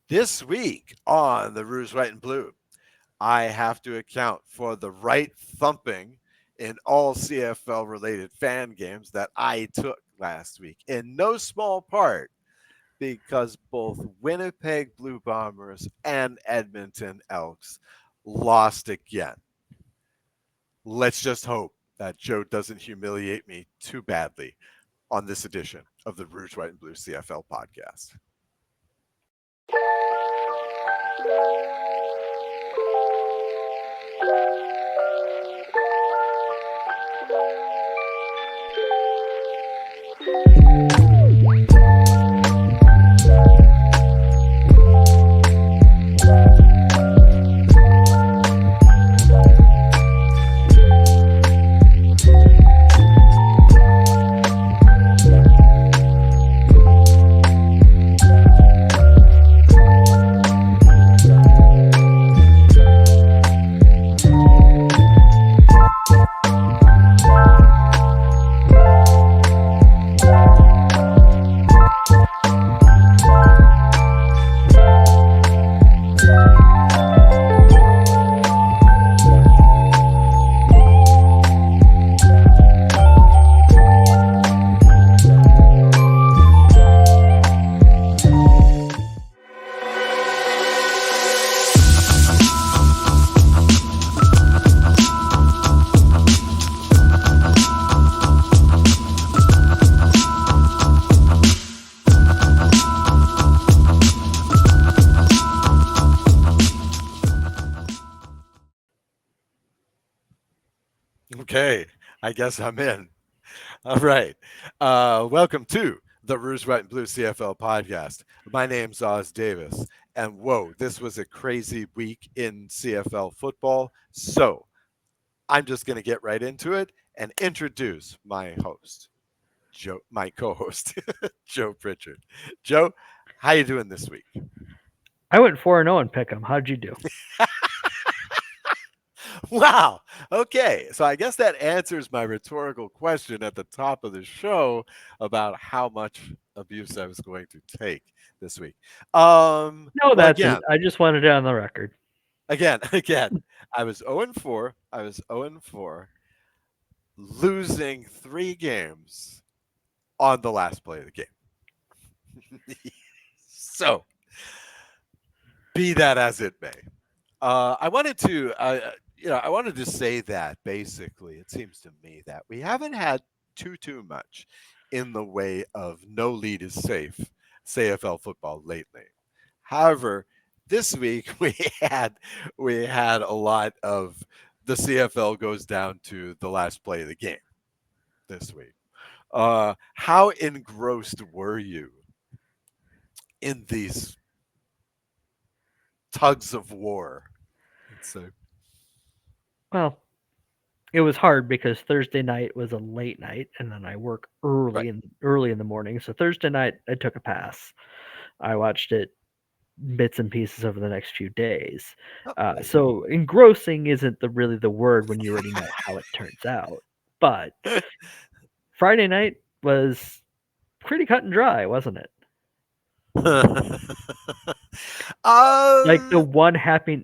This week on the Rouge, White, and Blue, I have to account for the right thumping in all CFL related fan games that I took last week, in no small part because both Winnipeg Blue Bombers and Edmonton Elks lost again. Let's just hope that Joe doesn't humiliate me too badly on this edition of the Rouge, White, and Blue CFL podcast. Okay, I guess I'm in. All right. Welcome to the Rouge, White, and Blue CFL podcast. My name's Oz Davis. And whoa, this was a crazy week in CFL football. So I'm just going to get right into it and introduce my host, Joe, my co-host, Joe Pritchard. Joe, how you doing this week? I went 4-0 in Pick'em. How'd you do? Wow. Okay. So I guess that answers my rhetorical question at the top of the show about how much abuse I was going to take this week. No, Well, that's it. again, I just wanted it on the record. again, I was 0 and 4. I was 0 and 4, losing 3 games on the last play of the game. So, be that as it may, I wanted to, I wanted to say that basically, it seems to me that we haven't had too much in the way of no lead is safe CFL football lately. However, this week we had a lot of the CFL goes down to the last play of the game this week. How engrossed were you in these tugs of war? So Well, it was hard because Thursday night was a late night, and then I work right. early in the morning. So Thursday night, I took a pass. I watched it bits and pieces over the next few days. Oh, So engrossing isn't really the word when you already know how it turns out. But Friday night was pretty cut and dry, wasn't it? Like the um,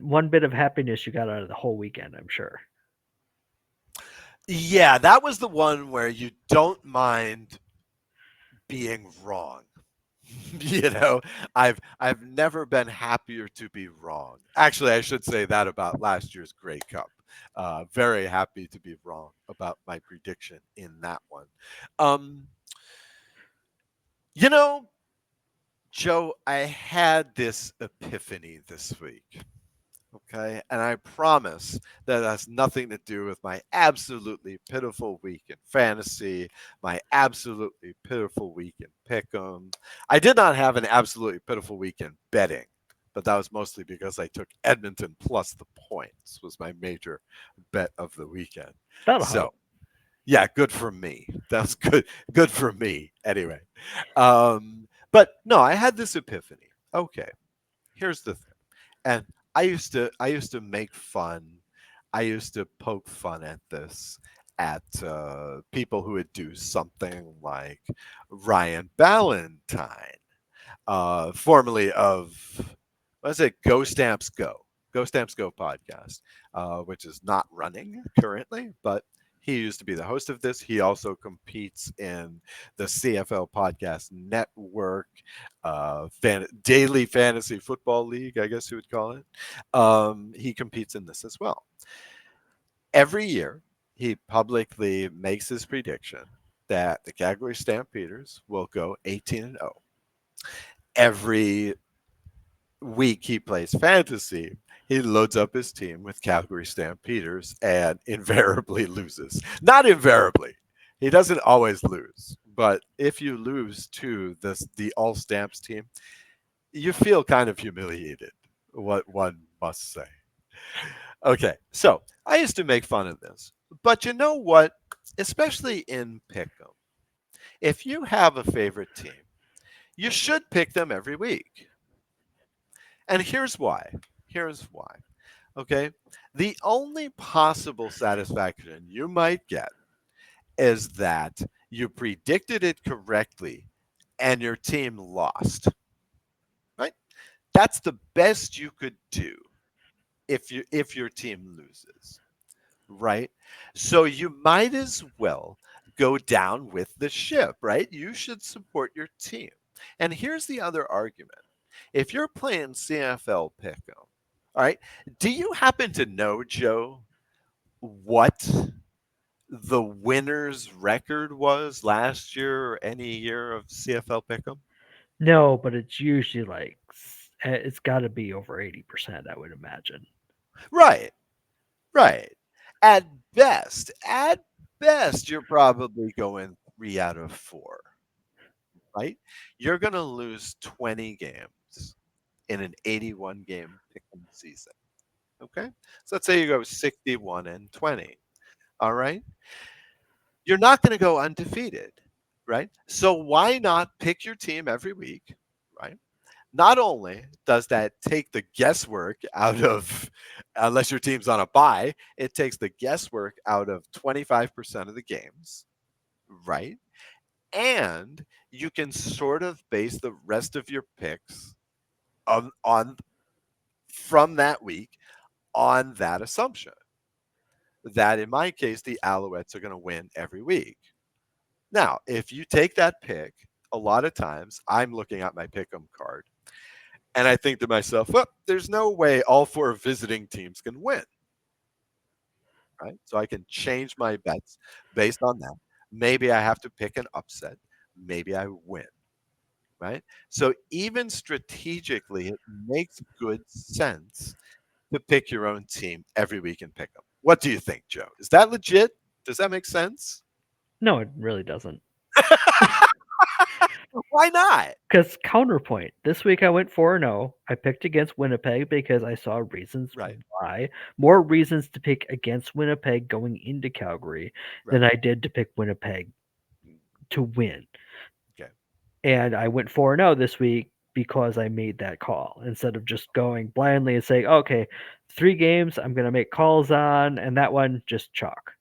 one bit of happiness you got out of the whole weekend, I'm sure. yeah, that was the one where you don't mind being wrong. you know, I've never been happier to be wrong. Actually, I should say that about last year's Grey Cup. Very happy to be wrong about my prediction in that one. Um, you know, Joe, I had this epiphany this week. Okay. And I promise that has nothing to do with my absolutely pitiful week in fantasy, my absolutely pitiful week in pick'em. I did not have an absolutely pitiful week in betting, but that was mostly because I took Edmonton plus the points was my major bet of the weekend. That'll So help. yeah, good for me. That's good. Good for me. Anyway, but no, I had this epiphany. Okay, here's the thing, and I used to make fun. I used to poke fun at this at people who would do something like Ryan Ballantyne, formerly of what is it? Go Stamps Go. Go Stamps Go podcast, which is not running currently, but he used to be the host of this. He also competes in the CFL Podcast Network, Daily Fantasy Football League, I guess you would call it. He competes in this as well. Every year, he publicly makes his prediction that the Calgary Stampeders will go 18-0. Every week he plays fantasy, he loads up his team with Calgary Stampeders and invariably loses. Not invariably. He doesn't always lose. But if you lose to the All Stamps team, you feel kind of humiliated, what one must say. Okay, so I used to make fun of this. But you know what? Especially in Pick'em, if you have a favorite team, you should pick them every week. And here's why. Here's why. Okay. The only possible satisfaction you might get is that you predicted it correctly and your team lost, right? That's the best you could do if your team loses, right? So you might as well go down with the ship, right? You should support your team. And here's the other argument. If you're playing CFL Pick'em, all right, do you happen to know, Joe, what the winner's record was last year or any year of CFL Pick'em? No, but it's usually like it's got to be over 80%, I would imagine. Right, right. At best, you're probably going 3 out of 4, right? You're going to lose 20 games in an 81 game Pick'em season. Okay. So let's say you go 61-20. All right. You're not going to go undefeated, right? So why not pick your team every week, right? Not only does that take the guesswork out of, unless your team's on a bye, it takes the guesswork out of 25% of the games, right? And you can sort of base the rest of your picks on from that week on that assumption that in my case, the Alouettes are going to win every week. Now, if you take that pick, a lot of times I'm looking at my pick'em card and I think to myself, well, there's no way all 4 visiting teams can win, right? So I can change my bets based on that. Maybe I have to pick an upset. Maybe I win, right? So even strategically, it makes good sense to pick your own team every week and pick them. What do you think, Joe? Is that legit? Does that make sense? No, it really doesn't. Why not? Because counterpoint, this week I went 4-0. I picked against Winnipeg because I saw reasons Right, why. More reasons to pick against Winnipeg going into Calgary right. than I did to pick Winnipeg to win. Okay. And I went 4-0 this week because I made that call instead of just going blindly and saying, okay, 3 games I'm going to make calls on, and that one just chalk.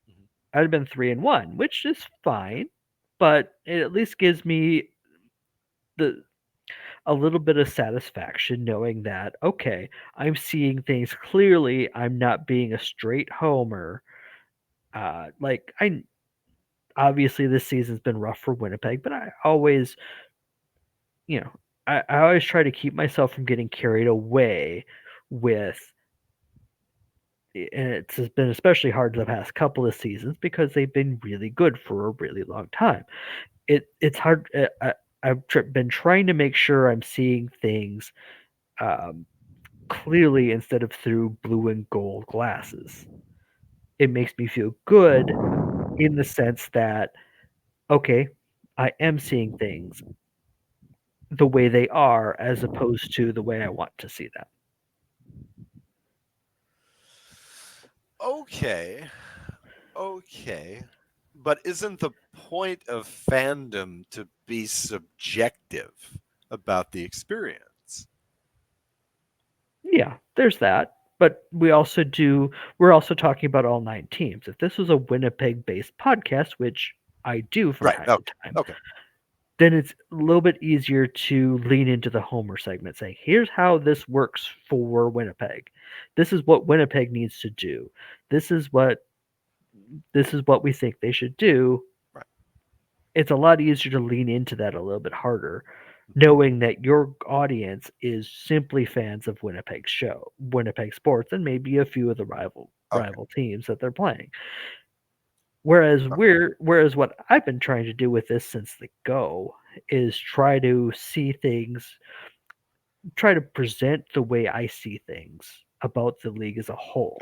Mhm. I'd have been 3-1, which is fine, but it at least gives me the a little bit of satisfaction knowing that okay, I'm seeing things clearly. I'm not being a straight homer. Like I obviously this season's been rough for Winnipeg, but I always, you know, I always try to keep myself from getting carried away with. And it's been especially hard the past couple of seasons because they've been really good for a really long time. It's hard. Been trying to make sure I'm seeing things um, clearly instead of through blue and gold glasses. It makes me feel good in the sense that, okay, I am seeing things the way they are as opposed to the way I want to see them. Okay. Okay. But isn't the point of fandom to be subjective about the experience? Yeah, there's that. But we're also talking about all 9 teams. If this was a Winnipeg based podcast, which I do from Right. time to Okay. time, Okay. then it's a little bit easier to lean into the homer segment, saying, "Here's how this works for Winnipeg. This is what Winnipeg needs to do. This is what this is what we think they should do." Right. It's a lot easier to lean into that a little bit harder, Mhm. knowing that your audience is simply fans of Winnipeg sports, and maybe a few of the Okay. rival teams that they're playing. Whereas what I've been trying to do with this since the go is try to see things, try to present the way I see things about the league as a whole.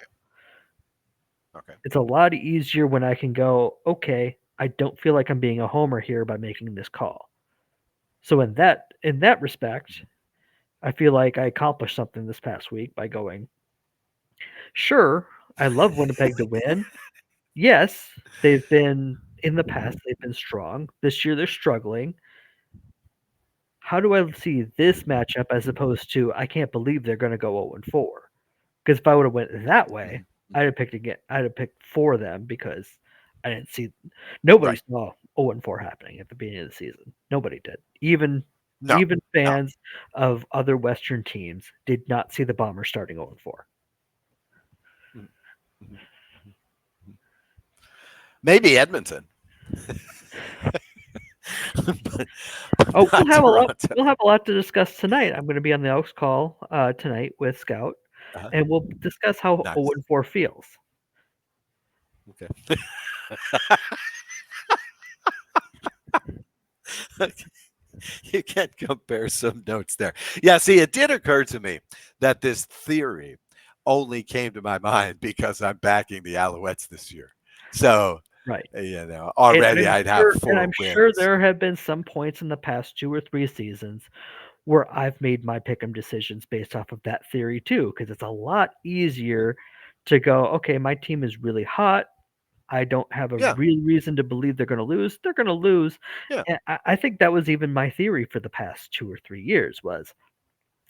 Okay. Okay. It's a lot easier when I can go, okay, I don't feel like I'm being a homer here by making this call. So in that respect, I feel like I accomplished something this past week by going, sure, I love Winnipeg to win. Yes, they've been in the past, they've been strong. This year they're struggling. How do I see this matchup as opposed to I can't believe they're going to go 0 and 4? Because if I would have went that way, Mhm. I'd have picked again. I'd have picked for them because I didn't see nobody Right. saw 0 and 4 happening at the beginning of the season. Nobody did. Even No. fans of other Western teams did not see the Bombers starting 0 and 4. Mhm. Mhm. Mhm. Maybe Edmonton, but, Oh, but not Toronto. we'll have a lot to discuss tonight. I'm going to be on the Elks Call tonight with Scout, Uh-huh. and we'll discuss how 0 Nice. and 4 feels. Okay. You can't compare some notes there. Yeah, see, it did occur to me that this theory only came to my mind because I'm backing the Alouettes this year. So, Right. And already I'd have I'm four sure wins. there have been some points in the past 2 or 3 seasons where I've made my pick'em decisions based off of that theory too, because it's a lot Mm, easier to go, okay, my team is really hot. I don't have a yeah, real reason to believe they're going to lose. They're going to lose. yeah, And I think that was even my theory for the past 2 or 3 years was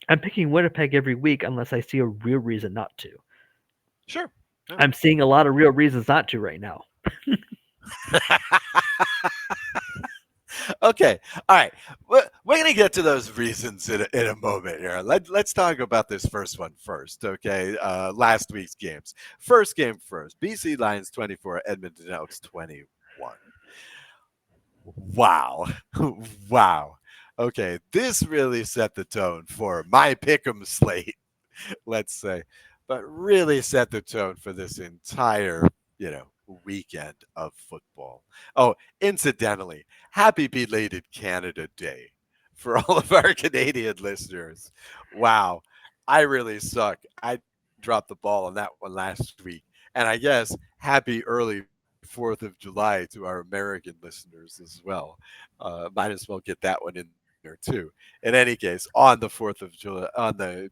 I'm picking Winnipeg every week unless I see a real reason not to. sure. Yeah. I'm seeing a lot of real reasons not to right now. Okay. All right. We're going to get to those reasons in a moment here. Let's talk about this first one first. Okay. Last week's games. First game first. BC Lions 24, Edmonton Elks 21. Wow. Wow. Okay. This really set the tone for my pick'em slate, let's say, but really set the tone for this entire, you know, weekend of football. Oh, incidentally, happy belated Canada Day for all of our Canadian listeners. Wow. I really suck. I dropped the ball on that one last week. And I guess happy early 4th of July to our American listeners as well. Might as well get that one in there too. In any case, on the 4th of July, on the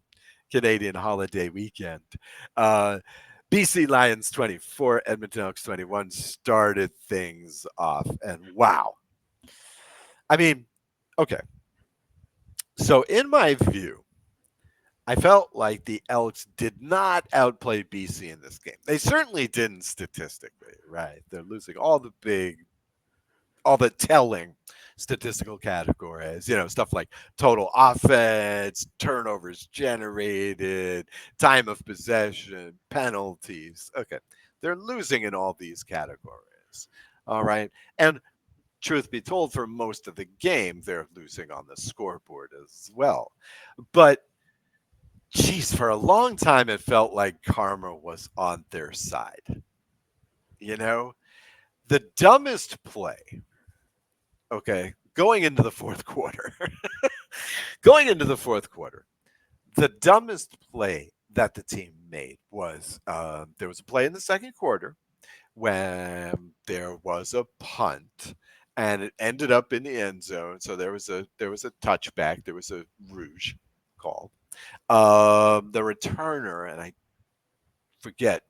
Canadian holiday weekend. Uh, BC Lions 24, Edmonton Elks 21 started things off. And wow. I mean, okay. So, in my view, I felt like the Elks did not outplay BC in this game. They certainly didn't statistically, right? They're losing all the telling statistical categories, stuff like total offense, turnovers generated, time of possession, penalties. Okay. They're losing in all these categories. All right. And truth be told, for most of the game, they're losing on the scoreboard as well. But geez, for a long time, it felt like karma was on their side. You know, the dumbest play, okay, going into the fourth quarter, going into the fourth quarter, the dumbest play that the team made was there was a play in the second quarter when there was a punt and it ended up in the end zone. So there was a touchback. There was a Rouge call. The returner, and I forget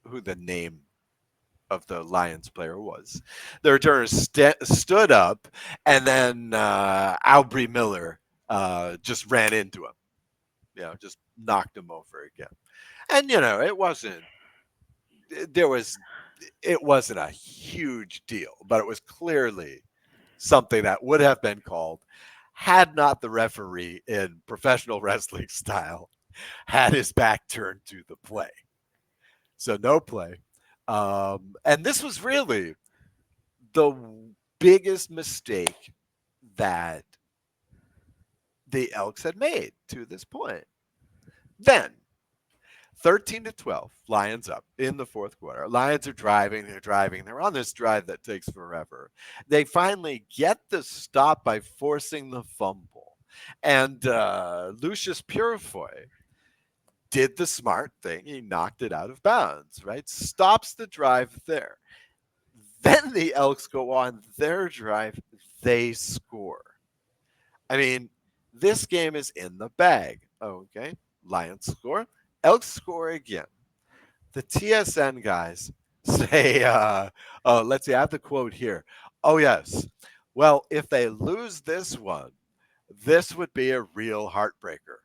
who the name of the Lions player was. The returner stood up, and then Aubrey Miller just ran into him. Just knocked him over again. And there was it wasn't a huge deal, but it was clearly something that would have been called had not the referee in professional wrestling style had his back turned to the play. So no play. And this was really the biggest mistake that the Elks had made to this point. Then 13-12, Lions up in the fourth quarter. Lions are driving, they're driving, they're on this drive that takes forever. They finally get the stop by forcing the fumble. And Lucius Purifoy did the smart thing. He knocked it out of bounds, right? Stops the drive there. Then the Elks go on their drive, they score. I mean, this game is in the bag. Okay, Lions score, Elks score again. The TSN guys say, oh, let's see, I have the quote here. Oh, yes. Well, if they lose this one, this would be a real heartbreaker.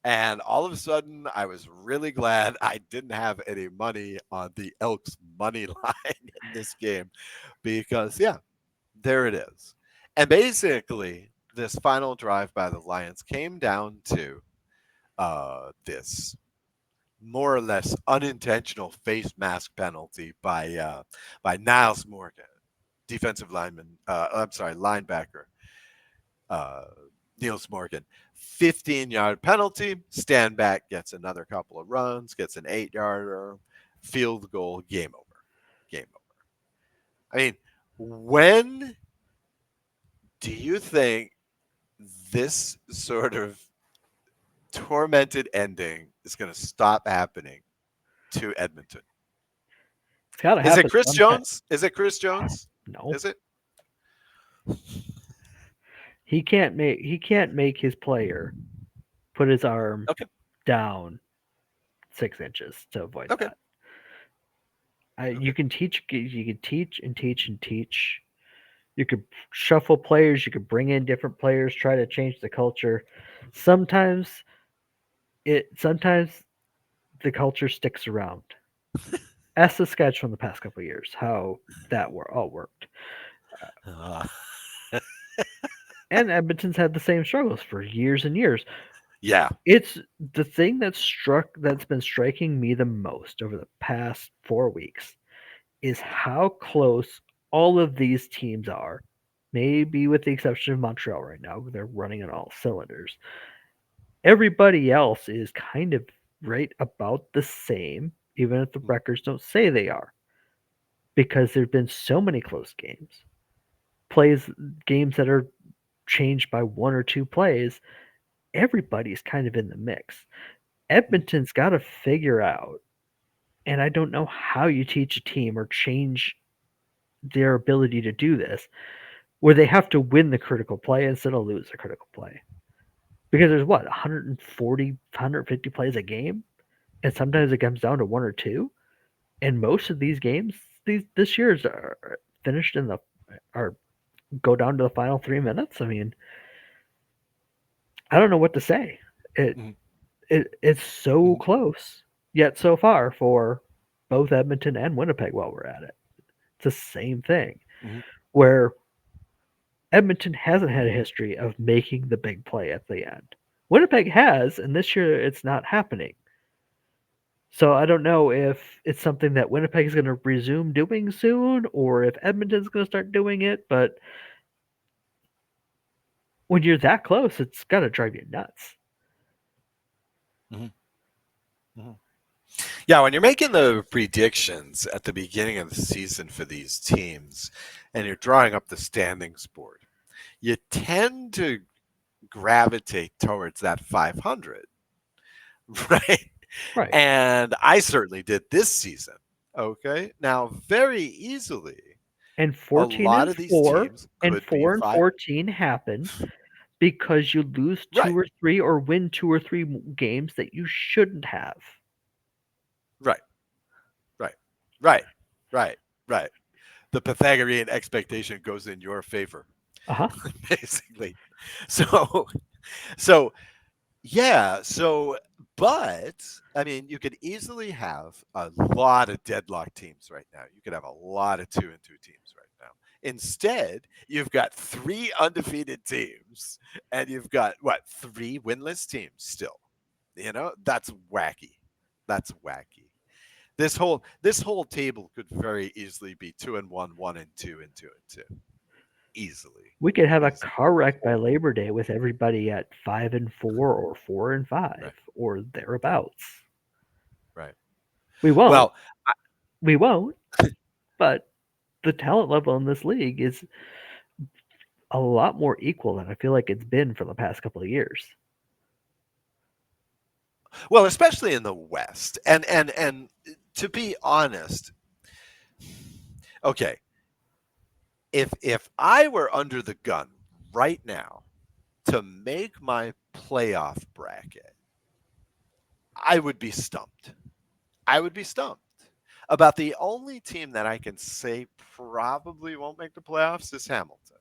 And all of a sudden, I was really glad I didn't have any money on the Elks money line in this game because, yeah, there it is. And basically, this final drive by the Lions came down to this more or less unintentional face mask penalty by Niles Morgan, defensive lineman. I'm sorry, linebacker. Uh, Niels Morgan, 15-yard penalty. Stand back gets another couple of runs, gets an 8-yarder, field goal, game over. Game over. I mean, when do you think this sort of tormented ending is going to stop happening to Edmonton? It's got to Is it happen Chris sometime. Jones? Is it Chris Jones? No, Is it? he can't make his player put his arm Okay. down 6 inches to avoid Okay. that. Okay. You can teach and teach and teach. You could shuffle players. You could bring in different players. Try to change the culture. Sometimes sometimes the culture sticks around. Ask the sketch from the past couple of years how all worked. Uh, And Edmonton's had the same struggles for years and years. yeah. It's the thing that's been striking me the most over the past 4 weeks is how close all of these teams are. Maybe with the exception of Montreal right now, they're running on all cylinders. Everybody else is kind of right about the same, even if the Mm, records don't say they are, because there've been so many close plays, games that are changed by one or two plays. Everybody's kind of in the mix. mm, Edmonton's got to figure out, and I don't know how you teach a team or change their ability to do this, where they have to win the critical play instead of lose the critical play. Because there's what, 140, 150 plays a game? And sometimes it comes down to one or two. And most of these games, this year's are finished in the are go down to the final 3 minutes. I mean, I don't know what to say. It mm, it's so mm, close, yet so far for both Edmonton and Winnipeg while we're at it. It's the same thing mm, where Edmonton hasn't had a history of making the big play at the end. Winnipeg has, and this year it's not happening. So I don't know if it's something that Winnipeg is going to resume doing soon or if Edmonton's going to start doing it, but when you're that close, it's got to drive you nuts. mm, mm. Yeah, when you're making the predictions at the beginning of the season for these teams and you're drawing up the standings board, you tend to gravitate towards that 500, right? Right. And I certainly did this season. Okay. Now, very easily, And a 14 lot and of these 4 teams and could be 4 and five. 14 happen because you lose Right, two or three or win two or three games that you shouldn't have. right, right, right, right, right. The Pythagorean expectation goes in your favor, Uh-huh. basically. So, so yeah, so, but I mean, you could easily have a lot of deadlock teams right now. You could have a lot of 2-2 teams right now. Instead, you've got three undefeated teams, and you've got what, three winless teams still. That's wacky. That's wacky. This whole table could very easily be 2-1, 1-2, and 2-2. Easily. We could have a Easily. car wreck by Labor Day with everybody at 5-4 or 4-5 Right. or Right. thereabouts. Right. We won't. Well, We won't. But the talent level in this league is a lot more equal than I feel like it's been for the past couple of years. well, especially in the West. And to be honest, okay, if I were under the gun right now to make my playoff bracket, I would be stumped. I would be stumped. About the only team that I can say probably won't make the playoffs is Hamilton.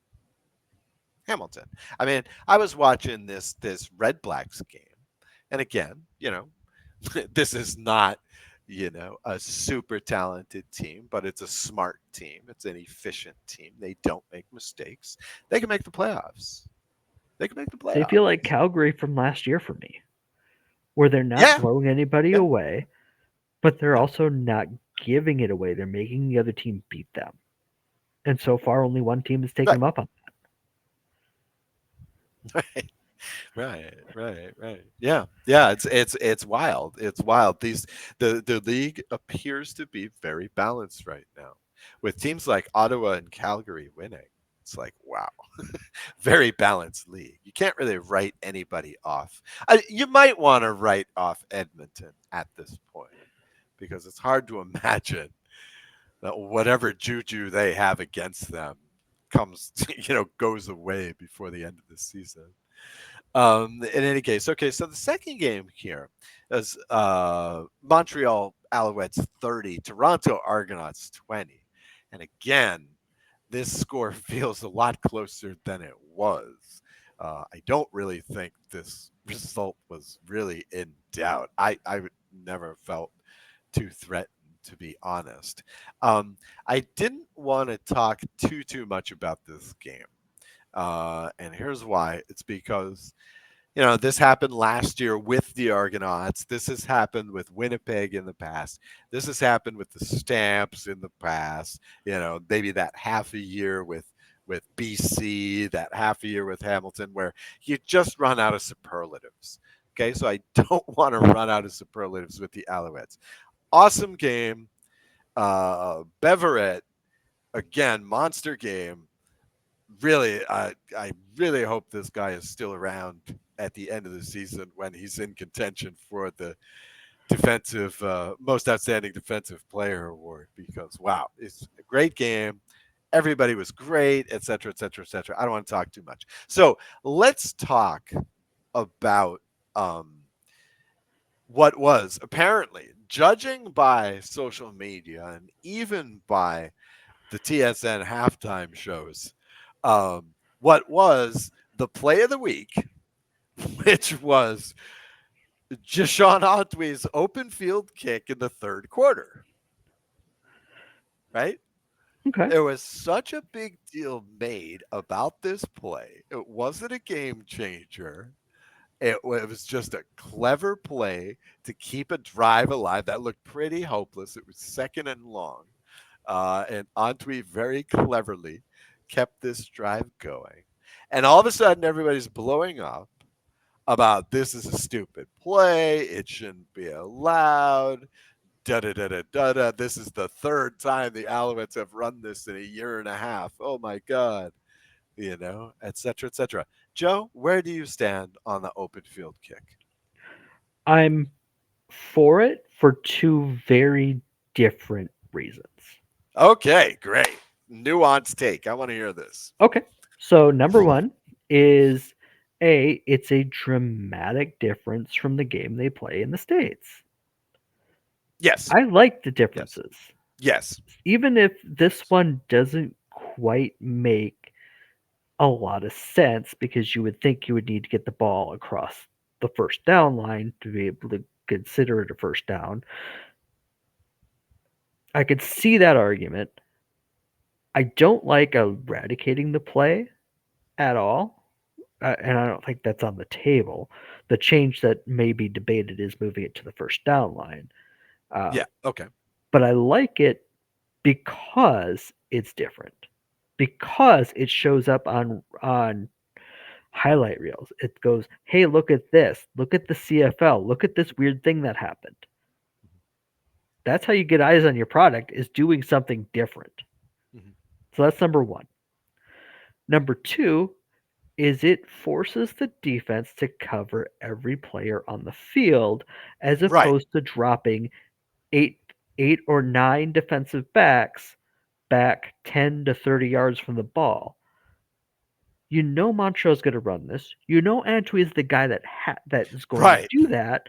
Hamilton. I mean, I was watching this Red Blacks game, and again, this is not, a super talented team, but it's a smart team. It's an efficient team. They don't make mistakes. They can make the playoffs. They can make the They feel like playoffs. Calgary from last year for me, where they're not Yeah, blowing anybody yeah, away, but they're yeah. also not giving it away. They're making the other team beat them. And so far, only one team has taken Right, them up on. right. Right. Yeah, yeah. It's wild. It's wild. The league appears to be very balanced right now, with teams like Ottawa and Calgary winning. It's like wow, very balanced league. You can't really write anybody off. You might want to write off Edmonton at this point because it's hard to imagine that whatever juju they have against them comes, goes away before the end of the season. In any case, okay, so the second game here is Montreal Alouettes 30, Toronto Argonauts 20. And again, this score feels a lot closer than it was. I don't really think this result was really in doubt. I never felt too threatened, to be honest. I didn't want to talk too much about this game. And here's why. It's because this happened last year with the Argonauts. This has happened with Winnipeg in the past. This has happened with the Stamps in the past. Maybe that half a year with BC, that half a year with Hamilton, where you just run out of superlatives. Okay, so I don't want to run out of superlatives with the Alouettes. Awesome game. Beverett, again, monster game. Really, I really hope this guy is still around at the end of the season when he's in contention for the defensive most outstanding defensive player award, because wow, it's a great game. Everybody was great, et cetera, et cetera, et cetera. I don't want to talk too much. So let's talk about what was apparently, judging by social media and even by the TSN halftime shows, what was the play of the week, which was Jashawn Antwi's open field kick in the third quarter, right? Okay. There was such a big deal made about this play. It wasn't a game changer. It was just a clever play to keep a drive alive that looked pretty hopeless. It was second and long. And Antwi very cleverly kept this drive going. And all of a sudden, everybody's blowing up about this is a stupid play. It shouldn't be allowed. Da da da da da da. This is the third time the Alouettes have run this in a year and a half. Oh my God. Et cetera, et cetera. Joe, where do you stand on the open field kick? I'm for it for two very different reasons. Okay, great. Nuanced take. I want to hear this. Okay. So, number one is it's a dramatic difference from the game they play in the States. Yes. I like the Yes. differences. Yes. Even if this one doesn't quite make a lot of sense, because you would think you would need to get the ball across the first down line to be able to consider it a first down. I could see that argument, I don't like eradicating the play at all, and I don't think that's on the table. The change that may be debated is moving it to the first down line. Uh, Yeah. Okay. but I like it because it's different. Because it shows up on highlight reels. It goes, "Hey, look at this. Look at the CFL. Look at this weird thing that happened." That's how you get eyes on your product is doing something different. Mhm. So that's number 1. Number 2 is it forces the defense to cover every player on the field as Right. opposed to dropping eight eight or nine defensive backs back 10 to 30 yards from the ball. You know Montreal's going to run this. You know Antwi is the guy that is going to Right. do that.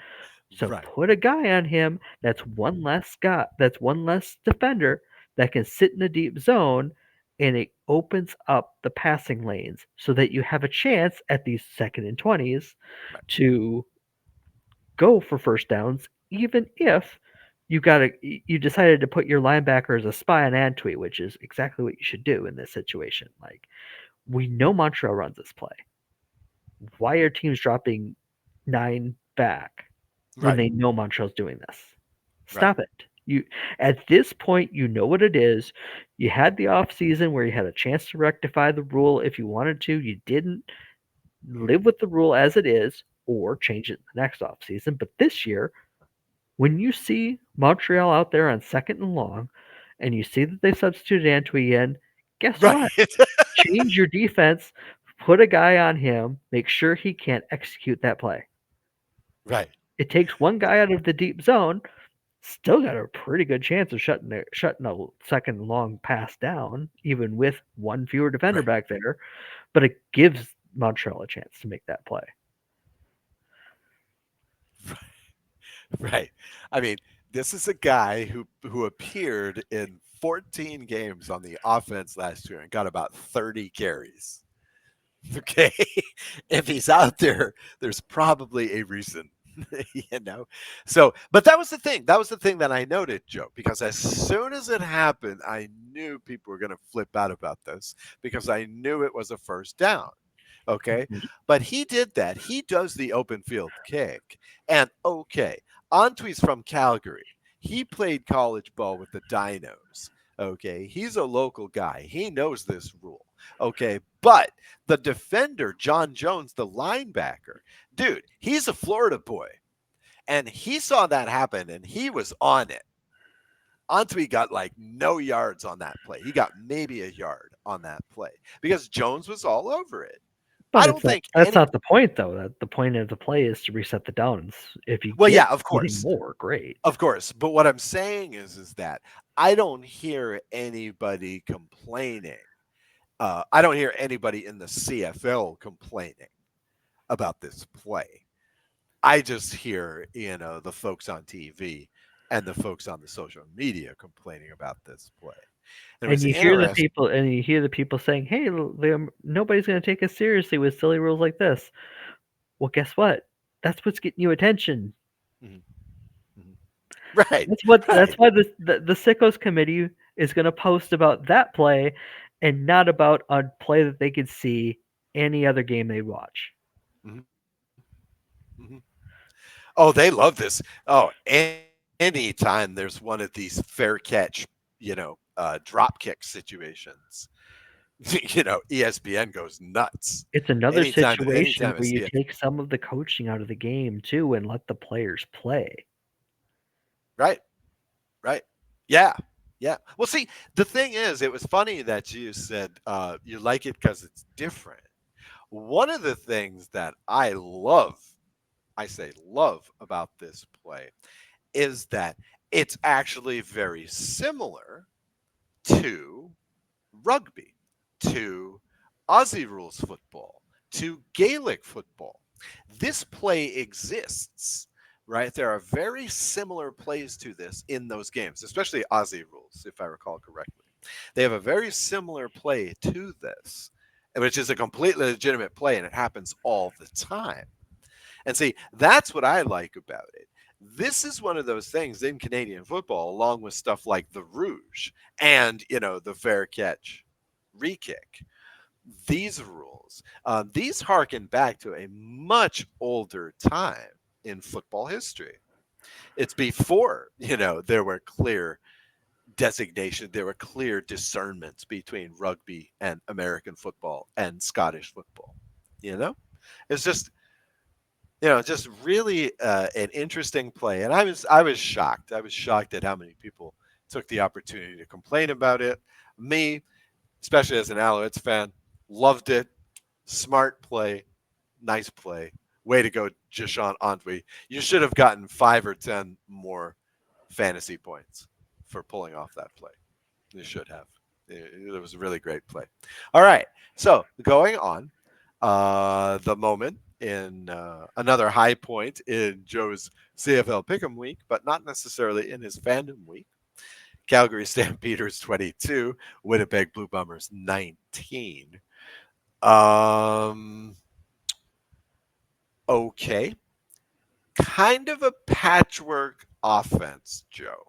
So Right. put a guy on him that's one less guy, that's one less defender that can sit in a deep zone, and it opens up the passing lanes so that you have a chance at these second and 20s Right. to go for first downs, even if you decided to put your linebacker as a spy on Antwi, which is exactly what you should do in this situation. Like we know Montreal runs this play. Why are teams dropping 9 back when Right. they know Montreal's doing this? Right. Stop it. You at this point you know what it is. You had the off season where you had a chance to rectify the rule if you wanted to. You didn't live with the rule as it is or change it the next off season. But this year, when you see Montreal out there on second and long and you see that they substituted Antwi in, guess Right. what? Change your defense, put a guy on him, make sure he can't execute that play. Right. It takes one guy out of the deep zone, still got a pretty good chance of shutting a second long pass down, even with one fewer defender Right. back there. But it gives Montreal a chance to make that play. Right. I mean, this is a guy who appeared in 14 games on the offense last year and got about 30 carries. Okay. If he's out there, there's probably a reason, you know? So, but that was the thing. That was the thing that I noted, Joe, because as soon as it happened, I knew people were going to flip out about this because I knew it was a first down. Okay. Mhm. But he did that. He does the open field kick. And okay, Antwi's from Calgary. He played college ball with the Dinos. Okay. He's a local guy. He knows this rule. Okay. But the defender, John Jones, the linebacker, dude, he's a Florida boy. And he saw that happen and he was on it. Antwi got like no yards on that play. He got maybe a yard on that play because Jones was all over it. But I it's don't not think that's any. not the point though. That the point of the play is to reset the downs. If you Well, get yeah, of getting course. more, great. Of course. But what I'm saying is that I don't hear anybody complaining. I don't hear anybody in the CFL complaining about this play. I just hear, the folks on TV and the folks on the social media complaining about this play. And it And was you hear the interesting. people and you hear the people saying, "Hey, nobody's going to take us seriously with silly rules like this." Well, guess what? That's what's getting you attention. Mhm, mhm. Right, That's right, why the sickos committee is going to post about that play and not about a play that they could see any other game they watch. mhm, mhm. Oh, they love this. Oh, anytime there's one of these fair catch, drop kick situations, ESPN goes nuts. It's another Anytime situation I where see you it. take some of the coaching out of the game too and let the players play. Right, right. Yeah, yeah. Well, see, the thing is, it was funny that you said you like it because it's different. One of the things that I say love about this play is that it's actually very similar to rugby, to Aussie rules football, to Gaelic football. This play exists, right? There are very similar plays to this in those games, especially Aussie rules, if I recall correctly. They have a very similar play to this, which is a completely legitimate play, and it happens all the time. And see, that's what I like about it. This is one of those things in Canadian football, along with stuff like the Rouge and, the fair catch re-kick. These rules, these harken back to a much older time in football history. It's before, there were clear designation, there were clear discernments between rugby and American football and Scottish football. You know, it's just really an interesting play, and I was shocked. I was shocked at how many people took the opportunity to complain about it. Me, especially as an Alouettes fan, loved it. Smart play, nice play. Way to go, Jashon Antwi. You should have gotten 5 or 10 more fantasy points for pulling off that play. You should have. It was a really great play. All right. So going on, the moment in another high point in Joe's CFL Pick'em week, but not necessarily in his fandom week. Calgary Stampeders 22, Winnipeg Blue Bombers 19. Um, okay. Kind of a patchwork offense, Joe.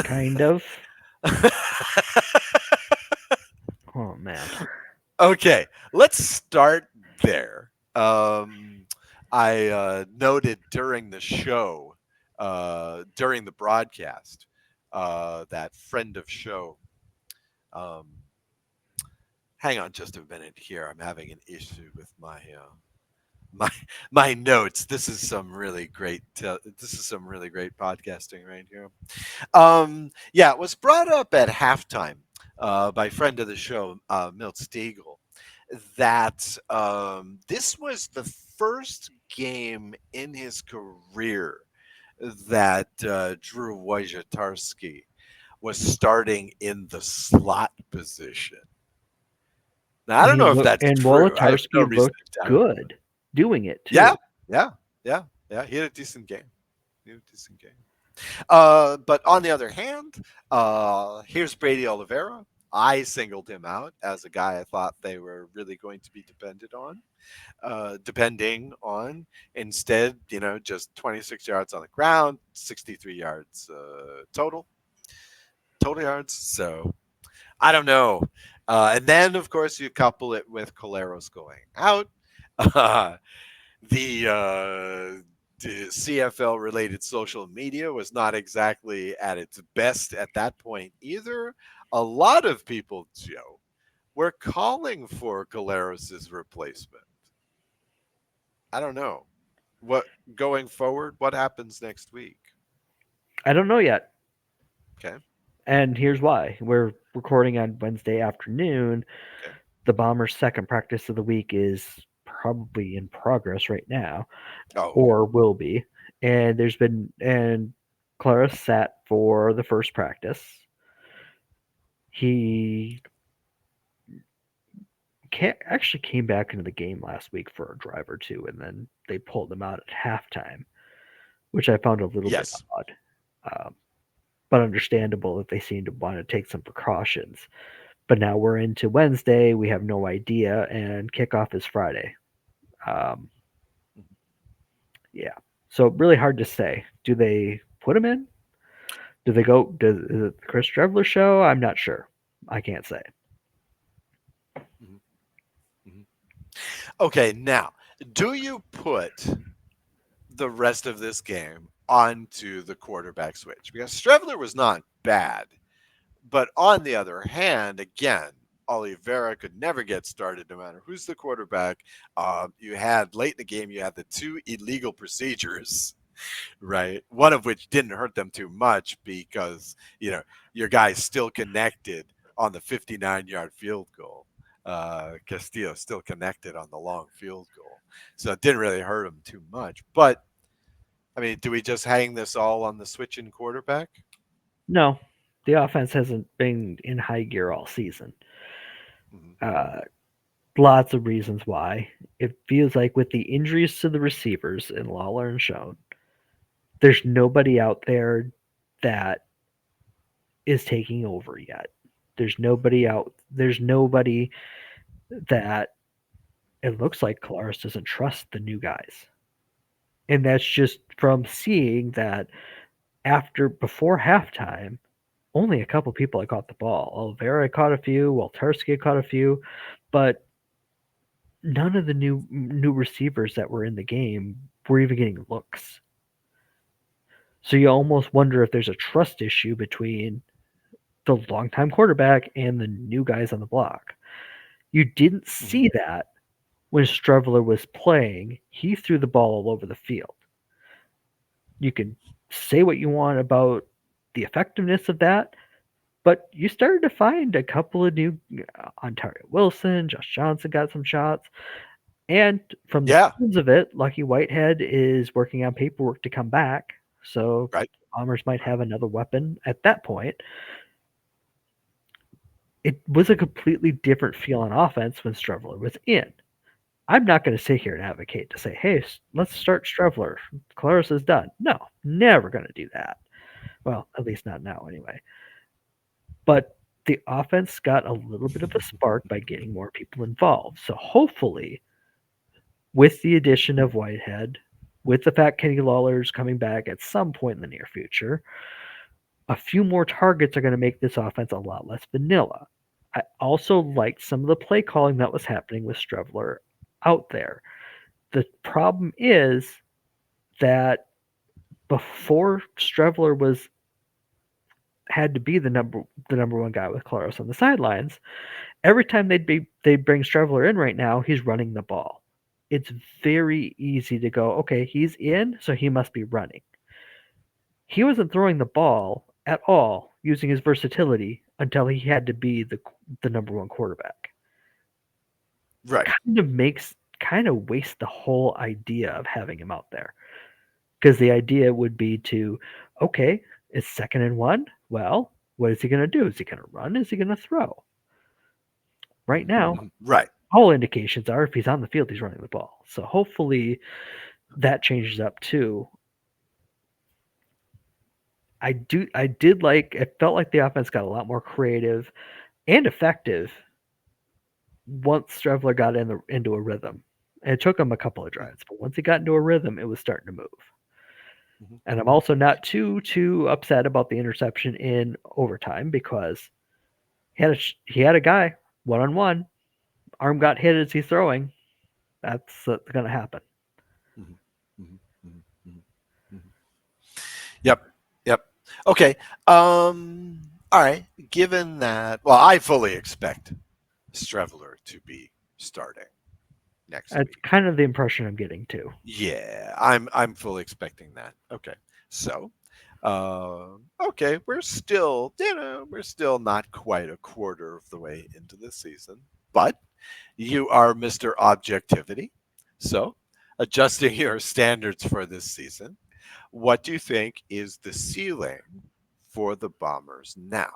Kind of. Oh man. Okay, let's start there. I noted during the show, during the broadcast, that friend of show. Um, hang on just a minute here. I'm having an issue with my my notes. This is some really great podcasting right here. Yeah, it was brought up at halftime by friend of the show, Milt Stiegel, that this was the first game in his career that Drew Wojciechowski was starting in the slot position. Now, I And don't know if that's and true. I have no Wolotarski reason looked to doubt it. good doing it Yeah, too. yeah, yeah, yeah. He had a decent game. He had a decent game. But on the other hand, here's Brady Oliveira. I singled him out as a guy I thought they were really going to be depending on. Instead, just 26 yards on the ground, 63 yards total yards. So I don't know. And then, of course, you couple it with Coleros going out. Uh, the CFL related social media was not exactly at its best at that point either. A lot of people, Joe, were calling for Galeros's replacement. I don't know. What going forward, what happens next week? I don't know yet. Okay. And here's why. We're recording on Wednesday afternoon. Okay. The Bombers' second practice of the week is probably in progress right now, Oh, okay. or will be. And Clara sat for the first practice. He actually came back into the game last week for a drive or two, and then they pulled him out at halftime, which I found a little bit Yes. odd. Um, but understandable that they seem to want to take some precautions. But now we're into Wednesday. We have no idea, and kickoff is Friday. Um, yeah. So really hard to say. Do they put him in? Do they go? Is it the Chris Trevler show? I'm not sure. I can't say. Mhm, mhm. Okay, now, do you put the rest of this game onto the quarterback switch? Because Strevler was not bad. But on the other hand, again, Oliveira could never get started no matter who's the quarterback. You had late in the game, you had the two illegal procedures, right? One of which didn't hurt them too much because, your guy's still connected on the 59-yard field goal. Castillo still connected on the long field goal. So it didn't really hurt him too much. But, I mean, do we just hang this all on the switching quarterback? No, the offense hasn't been in high gear all season. Mm-hmm. Uh, Lots of reasons why. It feels like with the injuries to the receivers in Lawler and Schoen, there's nobody out there that is taking over yet. There's nobody that it looks like Kolaris doesn't trust the new guys. And that's just from seeing that before halftime, only a couple people had caught the ball. Olivera caught a few, Walterski caught a few, but none of the new receivers that were in the game were even getting looks. So you almost wonder if there's a trust issue between the longtime quarterback and the new guys on the block. You didn't Mhm. see that when Strevler was playing. He threw the ball all over the field. You can say what you want about the effectiveness of that, but you started to find a couple of new Ontario Wilson, Josh Johnson got some shots. And from the Yeah, sounds of it, Lucky Whitehead is working on paperwork to come back. So right. Bombers might have another weapon at that point. It was a completely different feel on offense when Strevler was in. I'm not going to sit here and advocate to say, hey, let's start Strevler. Claris is done. No, never going to do that. Well, at least not now, anyway. But the offense got a little bit of a spark by getting more people involved. So hopefully, with the addition of Whitehead, with the fact Kenny Lawler's coming back at some point in the near future, a few more targets are going to make this offense a lot less vanilla. I also liked some of the play calling that was happening with Strevler out there. The problem is that before Strevler was had to be the number one guy with Claros on the sidelines, every time they'd bring Strevler in right now, he's running the ball. It's very easy to go, okay, he's in, so he must be running. He wasn't throwing the ball at all using his versatility until he had to be the number one quarterback. Right. Kind of wastes the whole idea of having him out there. Because the idea would be to, okay, it's 2nd and 1. Well, what is he going to do? Is he going to run? Is he going to throw? Right Mhm, now, mhm. Right. all indications are if he's on the field, he's running the ball. So hopefully that changes up too. I did like it felt like the offense got a lot more creative and effective once Strevler got into a rhythm. And it took him a couple of Mhm, drives, but once he got into a rhythm, it was starting to move. mhm, And I'm also not too upset about the interception in overtime because he had a guy 1-on-1, arm got hit as he's throwing. That's going to happen. mhm, mhm, mhm, mhm, mhm. Yep. Yep. Okay. All right. Given that, well, I fully expect Strevler to be starting next That's week. kind of the impression I'm getting too. Yeah, I'm fully expecting that. Okay. So, okay, we're still not quite a quarter of the way into the season, but you are Mr. Objectivity. So, adjusting your standards for this season, what do you think is the ceiling for the Bombers now?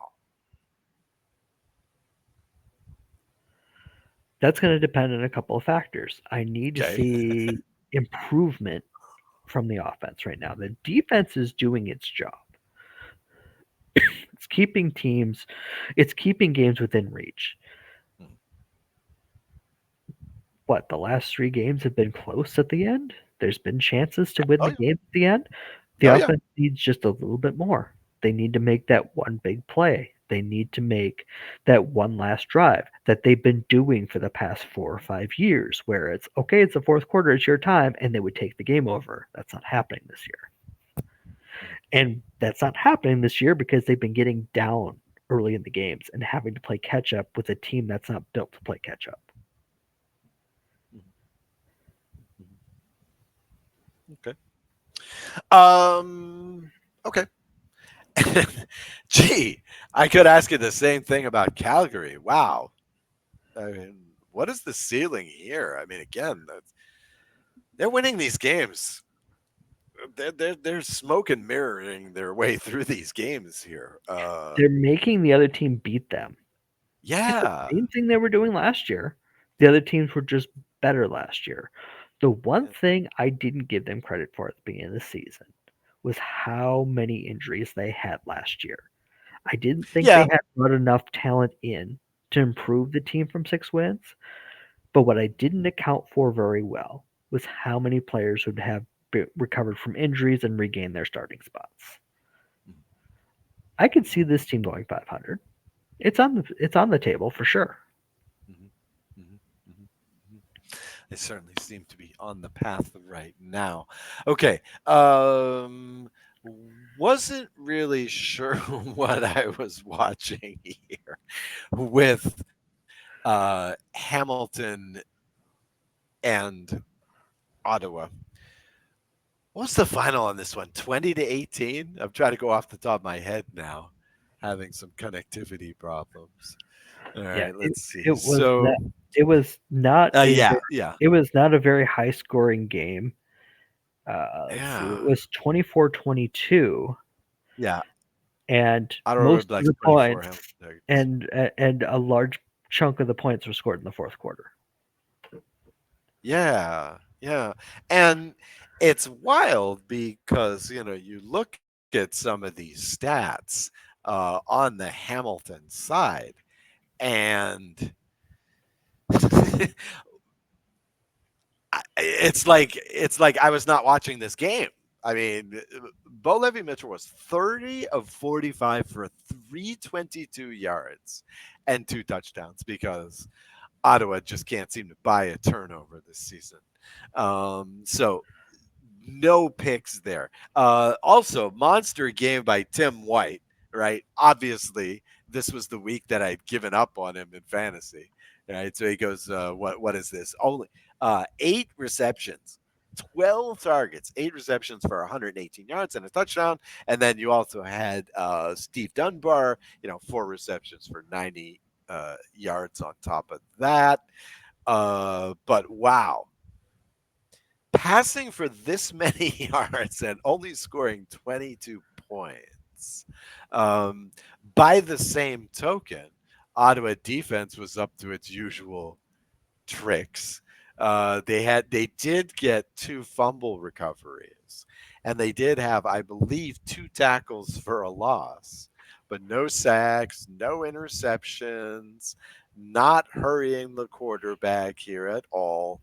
That's going to depend on a couple of factors. I need to Okay. see improvement from the offense right now. The defense is doing its job. It's keeping teams, it's keeping games within reach. Mhm. What, the last 3 games have been close at the end? There's been chances to win Oh the yeah. game at the end. The Oh yeah. offense needs just a little bit more. They need to make that one big play. They need to make that one last drive that they've been doing for the past 4 or 5 years, where it's okay, it's the fourth quarter, it's your time, and they would take the game over. That's not happening this year. Mhm, And that's not happening this year because they've been getting down early in the games and having to play catch up with a team that's not built to play catch up. mhm, mhm. Okay. Um. Okay. Gee, I could ask you the same thing about Calgary. Wow. I mean, what is the ceiling here? I mean, again, they're winning these games. They're smoke and mirroring their way through these games here. They're making the other team beat them. It's the Yeah. same thing they were doing last year. The other teams were just better last year. The one Yeah. thing I didn't give them credit for at the beginning of the season was how many injuries they had last year. I didn't think they Yeah. had brought enough talent in to improve the team from 6 wins. But what I didn't account for very well was how many players would have recovered from injuries and regained their starting spots. Mhm, I could see this team going 500. It's on the table for sure. mhm, mhm, mhm, mhm. They certainly seem to be on the path right now. Okay. Wasn't really sure what I was watching here with Hamilton and Ottawa. What's the final on this one? 20-18? I'm trying to go off the top of my head now, having some connectivity problems. All Yeah, right, it let's see. it was not So, it was not a yeah, very yeah, it was not a very high scoring game. Let's see, it yeah, was 24-22, yeah. and Ottawa most of Redblacks the 24, points Hamilton Tigers. and a large chunk of the points were scored in the fourth quarter. Yeah, yeah. And it's wild because, you look at some of these stats on the Hamilton side, and it's like I was not watching this game. I mean, Bo Levi Mitchell was 30 of 45 for 322 yards and two touchdowns because Ottawa just can't seem to buy a turnover this season. So no picks there. Also, monster game by Tim White, right? Obviously, this was the week that I'd given up on him in fantasy, right? So he goes, what is this? Only 8 receptions. 12 targets, 8 receptions for 118 yards and a touchdown. And then you also had Steve Dunbar, 4 receptions for 90 yards on top of that. But wow, passing for this many yards and only scoring 22 points. Um, by the same token, Ottawa defense was up to its usual tricks. They did get two fumble recoveries, and they did have, I believe, two tackles for a loss, but no sacks, no interceptions, not hurrying the quarterback here at all.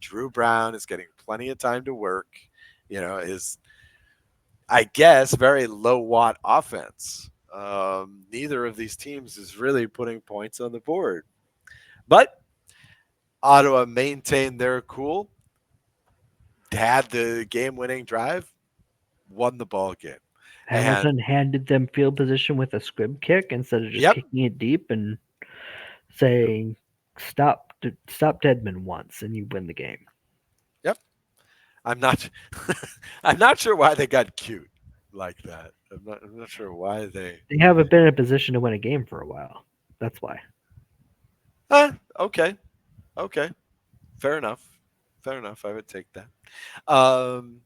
Drew Brown is getting plenty of time to work. Is, I guess, very low watt offense. Neither of these teams is really putting points on the board, but Ottawa maintained their cool, had the game winning drive, won the ball game. Hamilton And handed them field position with a squib kick instead of just yep, kicking it deep and saying stop Deadman once and you win the game. yep. I'm not I'm not sure why they got cute like that. I'm not sure why they They haven't been in a position to win a game for a while. That's why. okay. Okay. Fair enough. Fair enough. I would take that. Um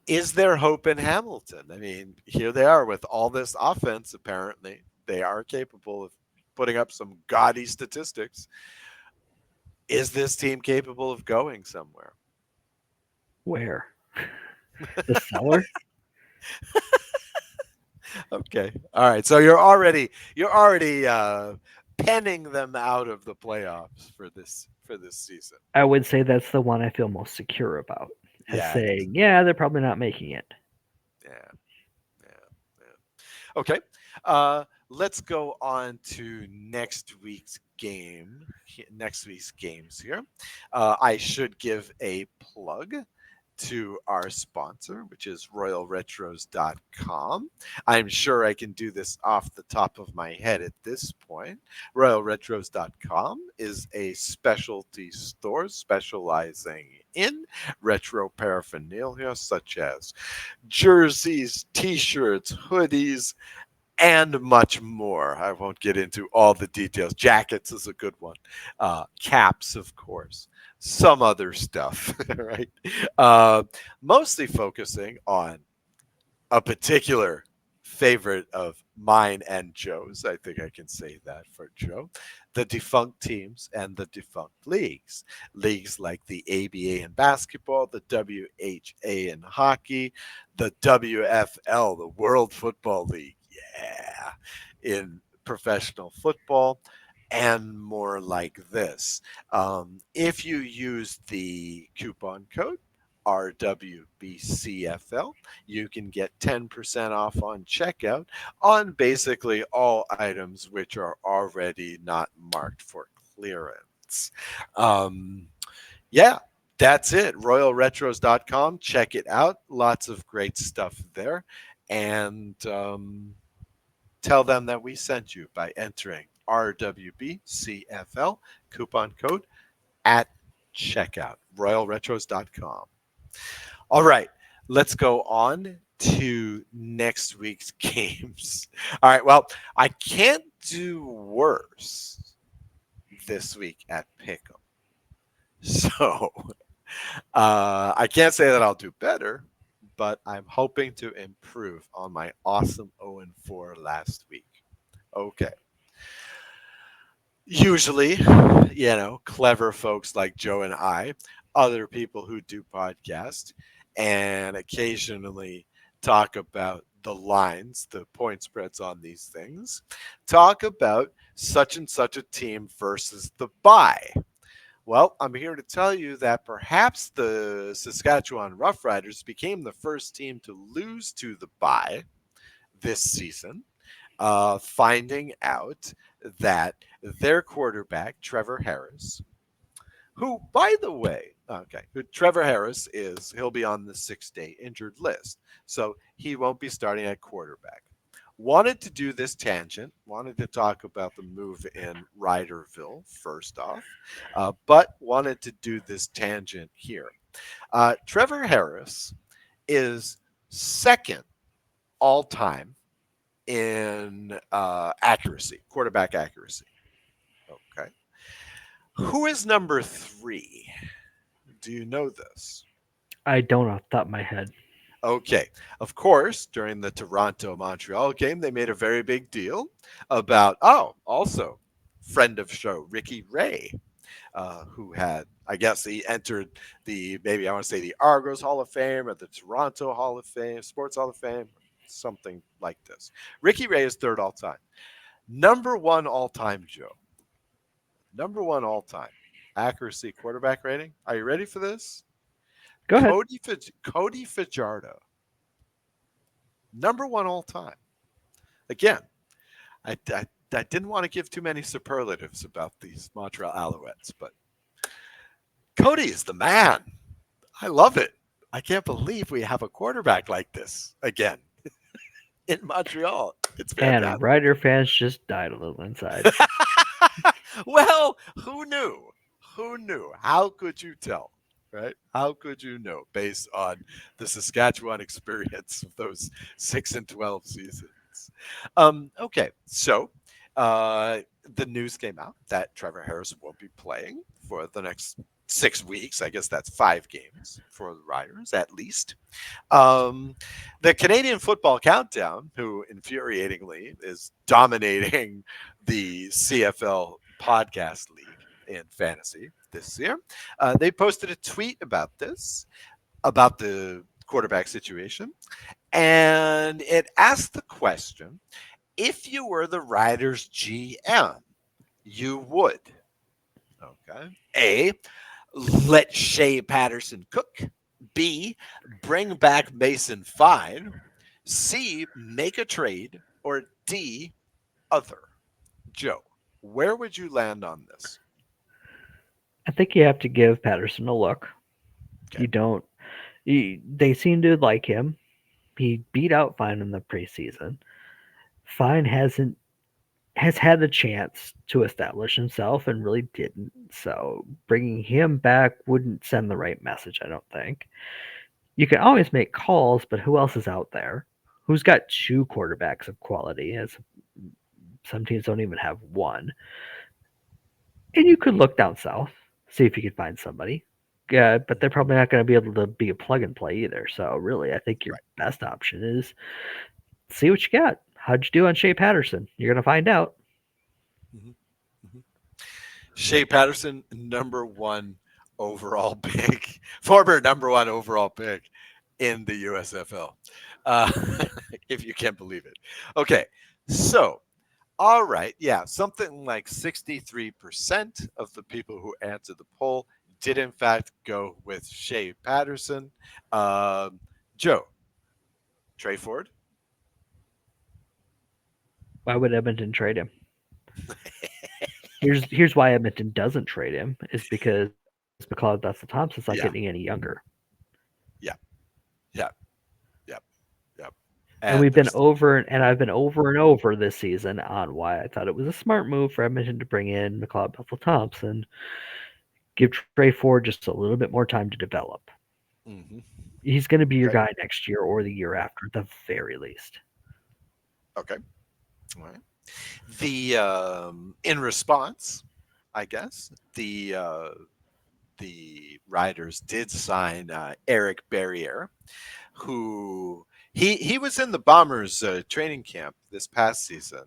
is there hope in Hamilton? I mean, here they are with all this offense apparently. They are capable of putting up some gaudy statistics. Is this team capable of going somewhere? Where? The cellar? Okay. All right. So you're already penning them out of the playoffs for this season. I would say that's the one I feel most secure about. As Yeah, I saying, yeah, they're probably not making it. yeah, yeah, yeah. Okay. Let's go on to next week's games here. I should give a plug to our sponsor, which is royalretros.com. I'm sure I can do this off the top of my head at this point. Royalretros.com is a specialty store specializing in retro paraphernalia such as jerseys, t shirts, hoodies, and much more. I won't get into all the details. Jackets is a good one. Caps, of course. Some other stuff, right? Uh, Mostly focusing on a particular favorite of mine and Joe's. I think I can say that for Joe. The defunct teams and the defunct leagues. Leagues like the ABA in basketball, the WHA in hockey, the WFL, the World Football League. Yeah. In professional football. And more like this. If you use the coupon code RWBCFL. You can get 10% off on checkout on basically all items which are already not marked for clearance. Um, yeah, that's it. RoyalRetros.com. Check it out. Lots of great stuff there. And tell them that we sent you by entering RWBCFL coupon code at checkout. RoyalRetros.com. All right, let's go on to next week's games. All right, well, I can't do worse this week at Pick'em. So I can't say that I'll do better, but I'm hoping to improve on my awesome 0-4 last week. Okay. Usually, clever folks like Joe and I, other people who do podcasts, and occasionally talk about the lines, the point spreads on these things, talk about such and such a team versus the bye. Well, I'm here to tell you that perhaps the Saskatchewan Roughriders became the first team to lose to the bye this season, finding out that their quarterback, Trevor Harris, who, by the way, who Trevor Harris is, he'll be on the 6-day injured list. So he won't be starting at quarterback. Wanted to do this tangent, wanted to talk about the move in Ryderville first off, but wanted to do this tangent here. Trevor Harris is second all time in accuracy, quarterback accuracy. Okay. Who is number three? Do you know this? I don't off the top of my head. Okay. Of course, during the Toronto Montreal game, they made a very big deal about, also, friend of show, Ricky Ray, who had, I guess, he entered maybe I want to say the Argos Hall of Fame or the Toronto Hall of Fame, Sports Hall of Fame, something like this. Ricky Ray is third all time. Number one all time, Joe. Number one all time. Accuracy quarterback rating. Are you ready for this? Go ahead. Cody Fajardo. Number one all time. Again, I didn't want to give too many superlatives about these Montreal Alouettes, but Cody is the man. I love it. I can't believe we have a quarterback like this again in Montreal. It's And fantastic. Rider fans just died a little inside. Well, who knew? Who knew? How could you tell? Right? How could you know based on the Saskatchewan experience of those 6-12 seasons? Okay, so the news came out that Trevor Harris won't be playing for the next 6 weeks. I guess that's 5 games for the Riders at least. Um, the Canadian Football Countdown, who infuriatingly is dominating the CFL podcast league in fantasy this year, they posted a tweet about this, about the quarterback situation, and it asked the question: if you were the Riders GM, you would, okay, A, let Shea Patterson cook, B, bring back Mason Fine, C, make a trade, or D, other. Joe, where would you land on this? I think you have to give Patterson a look. Okay. You don't. They seem to like him. He beat out Fine in the preseason. Fine has had a chance to establish himself and really didn't. So bringing him back wouldn't send the right message, I don't think. You can always make calls, but who else is out there? Who's got two quarterbacks of quality? As some teams don't even have one. And you could look down south, see if you could find somebody. Yeah, but they're probably not going to be able to be a plug and play either. So really, I think your Right. best option is see what you got. How'd you do on Shea Patterson? You're going to find out. Mhm, mhm. Shea Patterson, number one overall pick, former number one overall pick in the USFL, uh, if you can believe it. Okay, so all right, yeah, something like 63% of the people who answered the poll did in fact go with Shea Patterson. Um, Joe, Trey Ford. Why would Edmonton trade him? Here's why Edmonton doesn't trade him is because McLeod Bethel Thompson's not getting any Yeah, younger, yeah, yeah, yeah, yeah. and And we've been there's over and I've been over and over this season on why I thought it was a smart move for Edmonton to bring in McLeod Bethel Thompson, give Trey Ford just a little bit more time to develop. hmm He's going to be your okay, guy next year or the year after, at the very least. okay, all right. The in response, I guess the Riders did sign Eric Barriere, who he was in the Bombers training camp this past season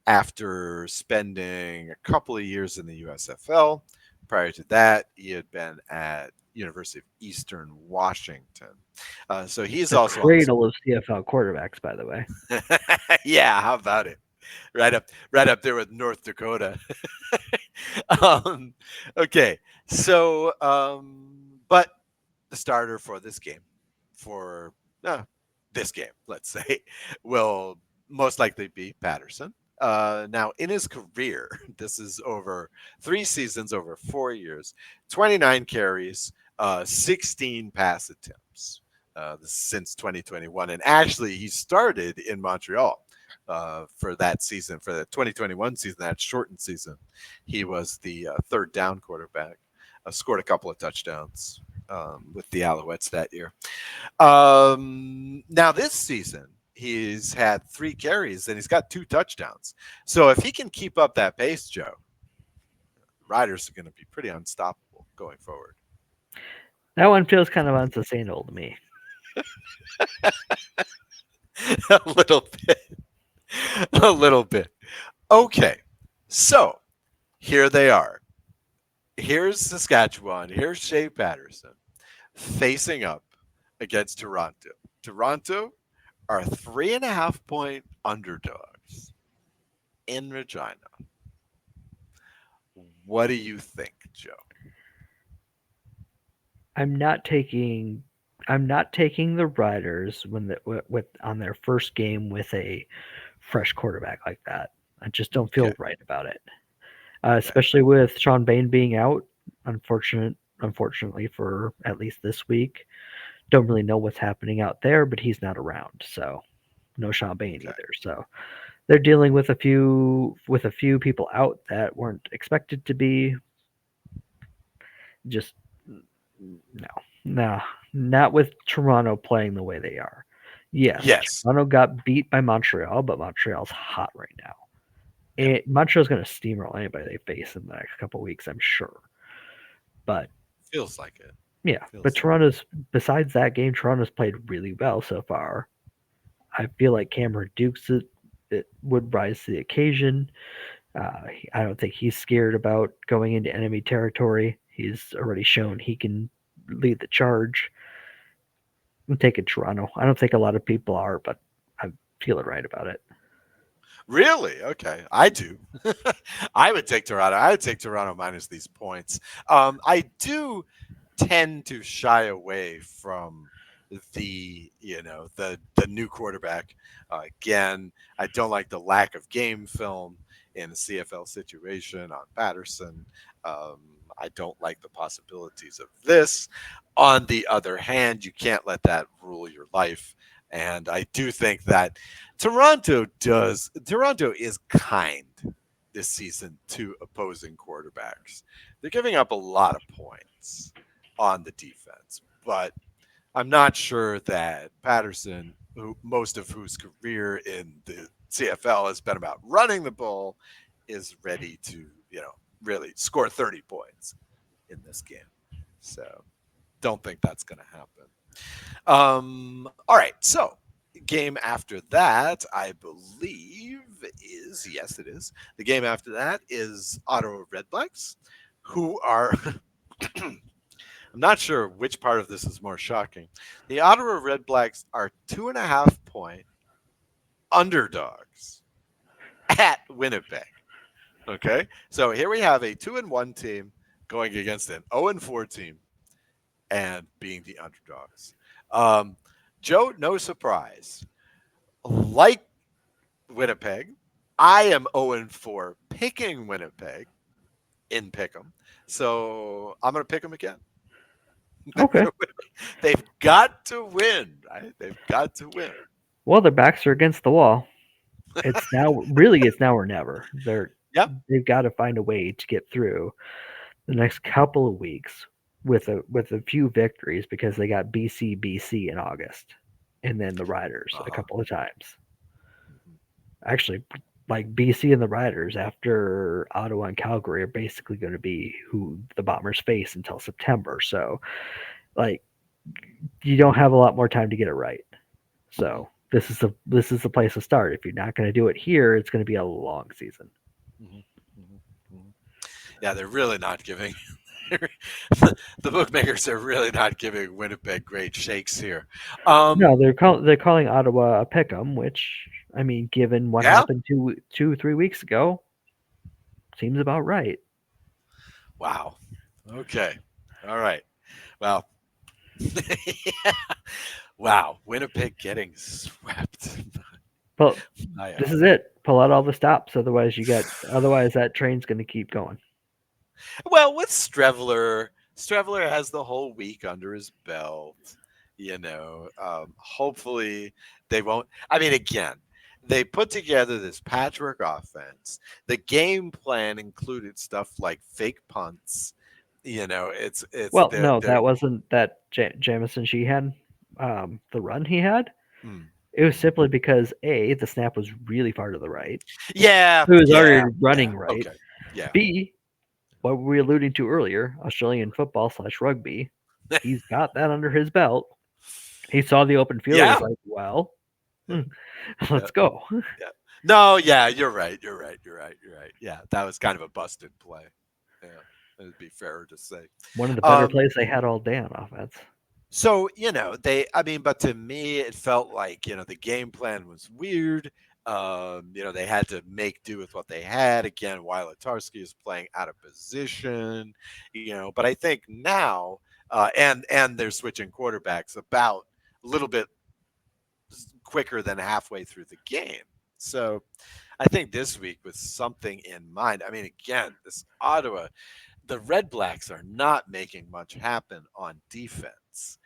after spending a couple of years in the USFL. Prior to that, he had been at University of Eastern Washington. So he's The also on the cradle of CFL quarterbacks, by the way. yeah, how about it? Right up there with North Dakota. um, okay, so but the starter for this game, for this game, let's say, will most likely be Patterson. Now, in his career, this is over 3 seasons, over 4 years, 29 carries, 16 pass attempts since 2021. And actually, he started in Montreal for that season, for the 2021 season, that shortened season. He was the third down quarterback, scored a couple of touchdowns with the Alouettes that year. Now, this season, he's had 3 carries and he's got 2 touchdowns. So if he can keep up that pace, Joe, Riders are going to be pretty unstoppable going forward. That one feels kind of unsustainable to me. A little bit. A little bit. Okay. So here they are. Here's Saskatchewan. Here's Shea Patterson facing up against Toronto. Toronto are 3.5 point underdogs in Regina. What do you think, Joe? I'm not taking I'm not taking the Riders when with on their first game with a fresh quarterback like that. I just don't Okay. feel right about it, Okay. especially with Sean Bain being out. Unfortunately for at least this week, don't really know what's happening out there, but he's not around, so no Sean Bain Okay. either. So they're dealing with a few people out that weren't expected to be. Just no, no, not with Toronto playing the way they are. Yes, Yes. Toronto got beat by Montreal, but Montreal's hot right now. Yep. Montreal's going to steamroll anybody they face in the next couple weeks, I'm sure. But Feels like it. yeah, but Feels like Toronto's besides that game, Toronto's played really well so far. I feel like Cameron Dukes it would rise to the occasion. I don't think he's scared about going into enemy territory. He's already shown he can lead the charge. I'm taking Toronto. I don't think a lot of people are, but I'm feeling right about it. Really? Okay. I do. I would take Toronto. I would take Toronto minus these points. I do tend to shy away from the new quarterback. Again, I don't like the lack of game film in a CFL situation on Patterson. Um, I don't like the possibilities of this. On the other hand, you can't let that rule your life. And I do think that Toronto is kind this season to opposing quarterbacks. They're giving up a lot of points on the defense, but I'm not sure that Patterson, who most of whose career in the CFL has been about running the ball, is ready to, really score 30 points in this game. So don't think that's going to happen. All right. So, game after that, I believe, is yes, it is. The game after that is Ottawa Redblacks, who are. I'm not sure which part of this is more shocking. The Ottawa Redblacks are 2.5 point underdogs at Winnipeg. Okay, so here we have a 2-1 team going against an 0-4 team and being the underdogs. Um, Joe, no surprise. Like Winnipeg, I am 0-4 picking Winnipeg in Pick'em. So I'm going to pick them again. They're Okay. going to win. They've got to win, right? They've got to win. Well, their backs are against the wall. It's now or never. Yep. They've got to find a way to get through the next couple of weeks with a few victories because they got BC in August, and then the Riders a Uh-huh. couple of times. Mhm. Actually, like BC and the Riders after Ottawa and Calgary are basically going to be who the Bombers face until September. So, like, you don't have a lot more time to get it right. Mhm. So this is the place to start. If you're not going to do it here, it's going to be a long season. Mhm. Mhm. Mhm. Yeah, they're really not giving. The bookmakers are really not giving Winnipeg great shakes here. No, Um, they're calling Ottawa a pick'em, which I mean, given what yeah. happened 3 weeks ago, seems about right. Wow. Okay. All right. Well, wow. Winnipeg getting swept But by this is Ottawa. it. Pull out all the stops, otherwise that train's going to keep going. Well, with Streveler has the whole week under his belt. Hopefully they won't. I mean, again, they put together this patchwork offense. The game plan included stuff like fake punts. It's Well, no, they're that wasn't that Jamison Sheehan, the run he had. mm, It was mhm. simply because A, the snap was really far to the right. Yeah, He was yeah, already yeah. running right. Okay, yeah. B, what were we alluding to earlier, Australian football / rugby. He's got that under his belt. He saw the open field. He was Yeah, like, well, yeah, yeah, let's go. yeah. No, yeah, you're right. You're right. You're right. You're right. Yeah, that was kind of a busted play. Yeah, it'd be fairer to say. One of the better Um, plays they had all day on offense. so I mean, but to me, it felt like the game plan was weird. They had to make do with what they had. Again, Wylatarski is playing out of position. But I think now, and they're switching quarterbacks about a little bit quicker than halfway through the game. So I think this week with something in mind. I mean, again, this Ottawa, the Red Blacks are not making much happen on defense,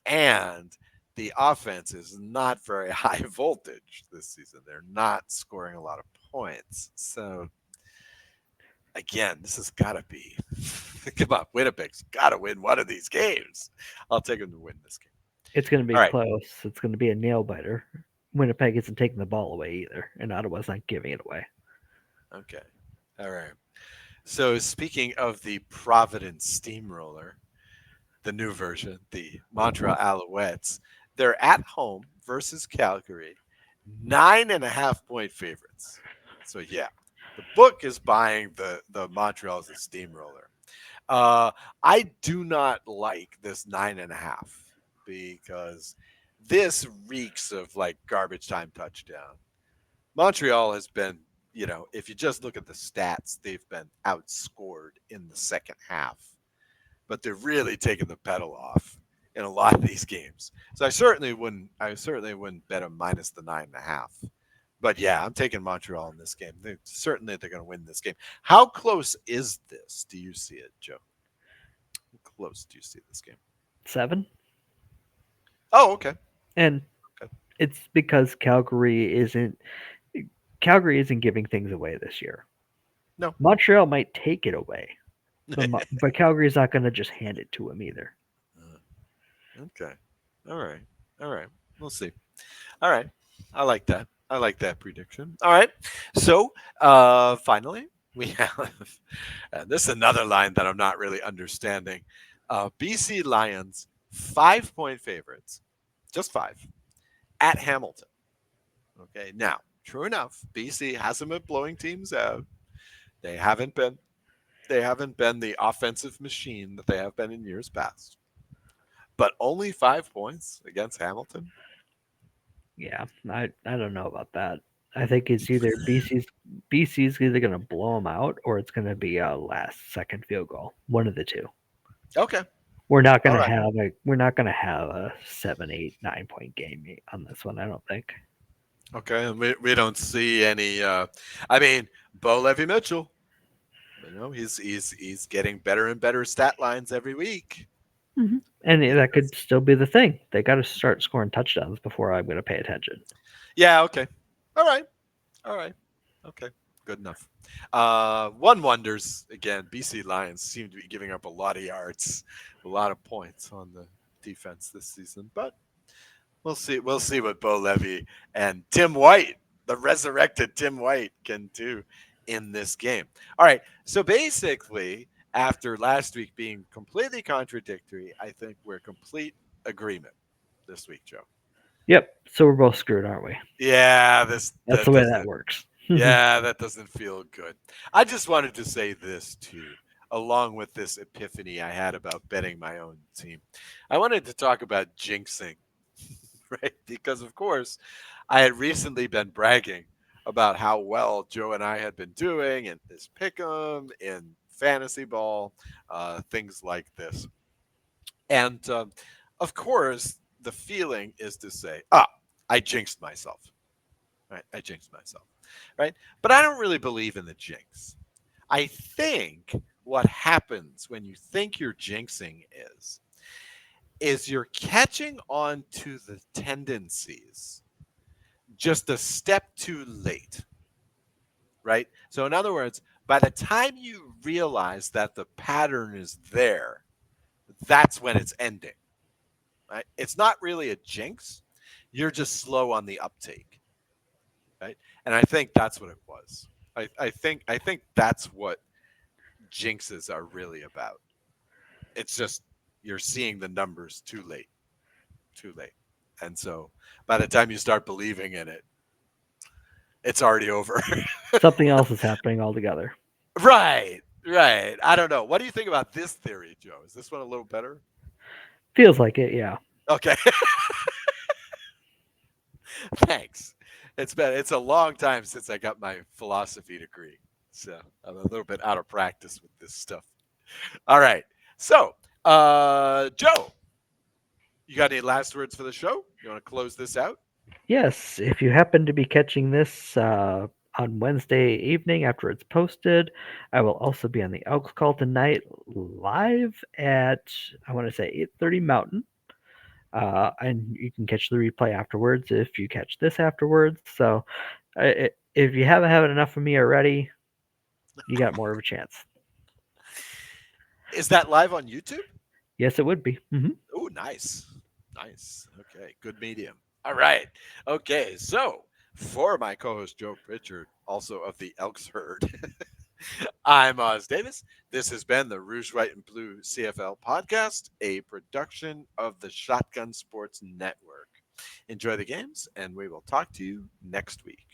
and the offense is not very high voltage this season. They're not scoring a lot of points. So again, this has got to be come on, Winnipeg's got to win one of these games. I'll take them to win this game. It's going to be All right. close. It's going to be a nail biter. Winnipeg isn't taking the ball away either, and Ottawa's not giving it away. Okay. All right. So speaking of the Providence Steamroller, the new version, the Montreal Alouettes, they're at home versus Calgary, 9.5 point favorites. So yeah, the book is buying the Montreal as a steamroller. Uh, I do not like this 9.5 because this reeks of like garbage time touchdown. Montreal has been, if you just look at the stats, they've been outscored in the second half, but they're really taking the pedal off in a lot of these games. So I certainly wouldn't bet them minus the 9.5. But yeah, I'm taking Montreal in this game. They're going to win this game. How close is this? Do you see it, Joe? How close do you see this game? 7? Oh, okay. And Okay. it's because Calgary isn't giving things away this year. No. Montreal might take it away, but Calgary's not going to just hand it to him either. Okay. All right. All right. We'll see. All right. I like that. I like that prediction. All right. So, finally, we have, and this is another line that I'm not really understanding. BC Lions, 5 point favorites, just five, at Hamilton. Okay. Now, true enough, BC hasn't been blowing teams out. They haven't been. They haven't been the offensive machine that they have been in years past. But only 5 points against Hamilton. Yeah, I don't know about that. I think it's either BC's either going to blow them out or it's going to be a last second field goal. One of the two. Okay. We're All right. not going to have a 7, 8, 9 point game on this one. I don't think. Okay. And we don't see any. I mean, Bo Levy Mitchell. He's getting better and better stat lines every week. And He that does. could still be the thing. They got to start scoring touchdowns before I'm going to pay attention. Yeah. Okay. All right. All right. Okay. Good enough. One wonders again. BC Lions seem to be giving up a lot of yards, a lot of points on the defense this season, but we'll see. We'll see what Bo Levy and Tim White, the resurrected Tim White, can do in this game. All right. So basically, after last week being completely contradictory, I think we're complete agreement this week, Joe. Yep. So we're both screwed, aren't we? Yeah, That's that the way that doesn't. works. Yeah, that doesn't feel good. I just wanted to say this too, along with this epiphany I had about betting my own team. I wanted to talk about jinxing, right? Because of course, I had recently been bragging about how well Joe and I had been doing in this pick'em, in fantasy ball, things like this. And of course, the feeling is to say, I jinxed myself. Right? I jinxed myself. Right? But I don't really believe in the jinx. I think what happens when you think you're jinxing is you're catching on to the tendencies just a step too late, right? So in other words, by the time you realize that the pattern is there, that's when it's ending, right? It's not really a jinx. You're just slow on the uptake, right? And I think that's what it was. I think that's what jinxes are really about. It's just you're seeing the numbers too late, too late. And so by the time you start believing in it, it's already over. Something else is happening altogether. Right, right. I don't know. What do you think about this theory, Joe? Is this one a little better? Feels like it, yeah. Okay. Thanks. It's a long time since I got my philosophy degree. So I'm a little bit out of practice with this stuff. All right. So, Joe, you got any last words for the show? You want to close this out? Yes, if you happen to be catching this on Wednesday evening after it's posted, I will also be on the Elks Call tonight live at I want to say 8:30 Mountain. And you can catch the replay afterwards if you catch this afterwards. So if you haven't had enough of me already, you got more of a chance. Is that live on YouTube? Yes, it would be. Oh, nice. Nice. Okay. Good medium. All right. Okay. So, for my co host, Joe Pritchard, also of the Elks Herd, I'm Oz Davis. This has been the Rouge, White, and Blue CFL podcast, a production of the Shotgun Sports Network. Enjoy the games, and we will talk to you next week.